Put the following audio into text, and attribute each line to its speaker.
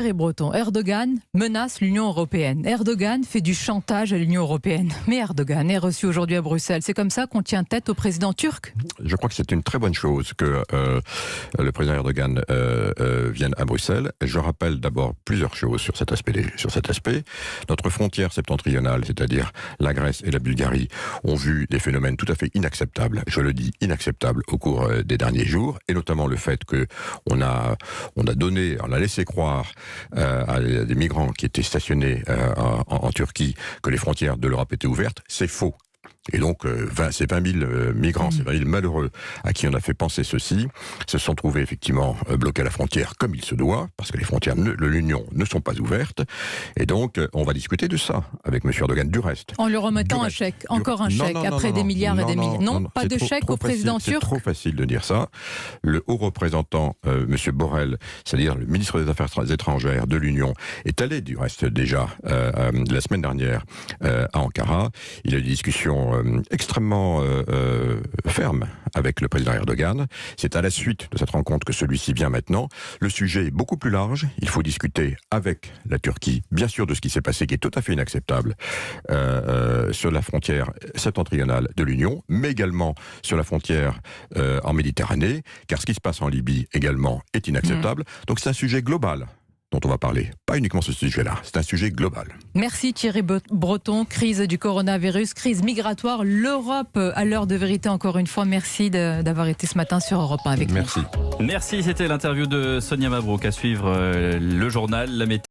Speaker 1: Thierry Breton, Erdogan menace l'Union européenne. Erdogan fait du chantage à l'Union européenne. Mais Erdogan est reçu aujourd'hui à Bruxelles. C'est comme ça qu'on tient tête au président turc?
Speaker 2: Je crois que c'est une très bonne chose que le président Erdogan vienne à Bruxelles. Je rappelle d'abord plusieurs choses sur cet aspect. Notre frontière septentrionale, c'est-à-dire la Grèce et la Bulgarie, ont vu des phénomènes tout à fait inacceptables, je le dis inacceptables, au cours des derniers jours, et notamment le fait qu'on a laissé croire à des migrants qui étaient stationnés en Turquie que les frontières de l'Europe étaient ouvertes. C'est faux. Et donc, ces 20 000 migrants, ces 20 000 malheureux à qui on a fait penser ceci, se sont trouvés effectivement bloqués à la frontière comme il se doit, parce que les frontières de l'Union ne sont pas ouvertes. Et donc, on va discuter de ça avec M. Erdogan, du reste.
Speaker 1: En lui remettant un chèque, encore un chèque, après des milliards et des milliards. Non, pas de chèque au président turc.
Speaker 2: C'est trop facile de dire ça. Le haut représentant, M. Borrell, c'est-à-dire le ministre des Affaires étrangères de l'Union, est allé du reste déjà la semaine dernière à Ankara. Il a eu des discussions extrêmement ferme avec le président Erdogan. C'est à la suite de cette rencontre que celui-ci vient maintenant. Le sujet est beaucoup plus large. Il faut discuter avec la Turquie, bien sûr, de ce qui s'est passé, qui est tout à fait inacceptable sur la frontière septentrionale de l'Union, mais également sur la frontière en Méditerranée, car ce qui se passe en Libye également est inacceptable. Donc c'est un sujet global dont on va parler. Pas uniquement ce sujet-là, c'est un sujet global.
Speaker 1: Merci Thierry Breton. Crise du coronavirus, crise migratoire, l'Europe à l'heure de vérité encore une fois. Merci d'avoir été ce matin sur Europe 1 avec nous.
Speaker 2: Merci.
Speaker 3: Merci, c'était l'interview de Sonia Mabrouk. À suivre le journal, la météo.